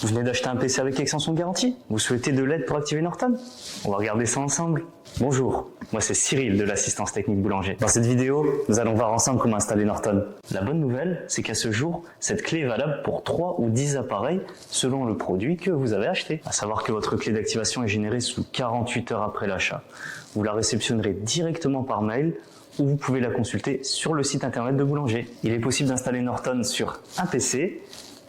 Vous venez d'acheter un PC avec extension de garantie? Vous souhaitez de l'aide pour activer Norton? On va regarder ça ensemble. Bonjour, moi c'est Cyril de l'assistance technique Boulanger. Dans cette vidéo, nous allons voir ensemble comment installer Norton. La bonne nouvelle, c'est qu'à ce jour, cette clé est valable pour 3 ou 10 appareils selon le produit que vous avez acheté. À savoir que votre clé d'activation est générée sous 48 heures après l'achat. Vous la réceptionnerez directement par mail ou vous pouvez la consulter sur le site internet de Boulanger. Il est possible d'installer Norton sur un PC,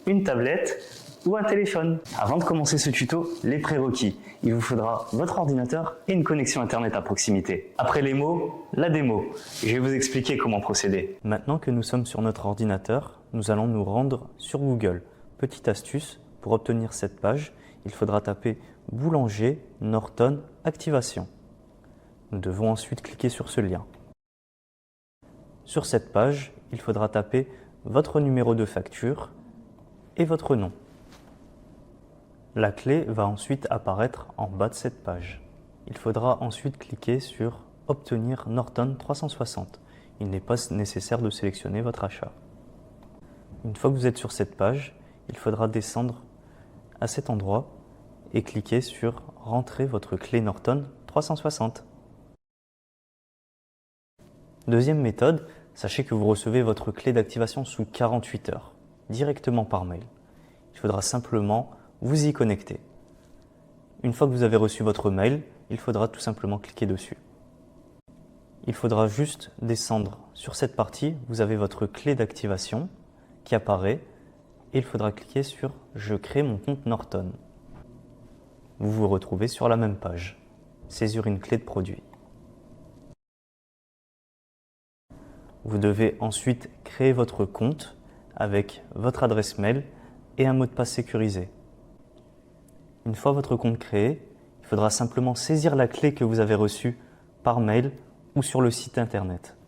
une tablette ou un téléphone. Avant de commencer ce tuto, les prérequis. Il vous faudra votre ordinateur et une connexion internet à proximité. Après les mots, la démo. Je vais vous expliquer comment procéder. Maintenant que nous sommes sur notre ordinateur, nous allons nous rendre sur Google. Petite astuce, pour obtenir cette page, il faudra taper Boulanger Norton Activation. Nous devons ensuite cliquer sur ce lien. Sur cette page, il faudra taper votre numéro de facture et votre nom. La clé va ensuite apparaître en bas de cette page. Il faudra ensuite cliquer sur « Obtenir Norton 360 ». Il n'est pas nécessaire de sélectionner votre achat. Une fois que vous êtes sur cette page, il faudra descendre à cet endroit et cliquer sur « Rentrer votre clé Norton 360 ». Deuxième méthode, sachez que vous recevez votre clé d'activation sous 48 heures, directement par mail. Il faudra simplement vous y connecter. Une fois que vous avez reçu votre mail, il faudra tout simplement cliquer dessus. Il faudra juste descendre sur cette partie, vous avez votre clé d'activation qui apparaît et il faudra cliquer sur « Je crée mon compte Norton ». Vous vous retrouvez sur la même page. Saisir une clé de produit. Vous devez ensuite créer votre compte avec votre adresse mail et un mot de passe sécurisé. Une fois votre compte créé, il faudra simplement saisir la clé que vous avez reçue par mail ou sur le site internet.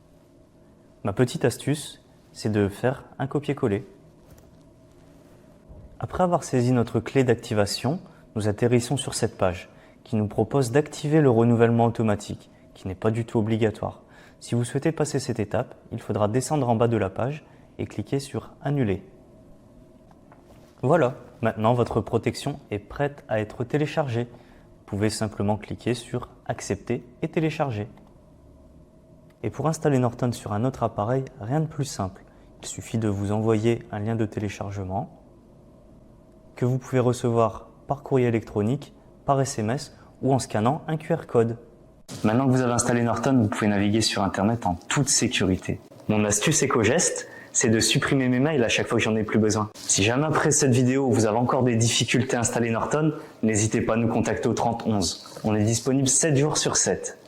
Ma petite astuce, c'est de faire un copier-coller. Après avoir saisi notre clé d'activation, nous atterrissons sur cette page qui nous propose d'activer le renouvellement automatique, qui n'est pas du tout obligatoire. Si vous souhaitez passer cette étape, il faudra descendre en bas de la page et cliquer sur « Annuler ». Voilà, maintenant votre protection est prête à être téléchargée. Vous pouvez simplement cliquer sur « Accepter » et télécharger. Et pour installer Norton sur un autre appareil, rien de plus simple. Il suffit de vous envoyer un lien de téléchargement que vous pouvez recevoir par courrier électronique, par SMS ou en scannant un QR code. Maintenant que vous avez installé Norton, vous pouvez naviguer sur Internet en toute sécurité. Mon astuce éco-geste, c'est de supprimer mes mails à chaque fois que j'en ai plus besoin. Si jamais après cette vidéo vous avez encore des difficultés à installer Norton, n'hésitez pas à nous contacter au 30 11. On est disponible 7 jours sur 7.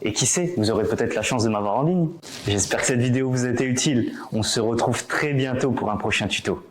Et qui sait, vous aurez peut-être la chance de m'avoir en ligne. J'espère que cette vidéo vous a été utile. On se retrouve très bientôt pour un prochain tuto.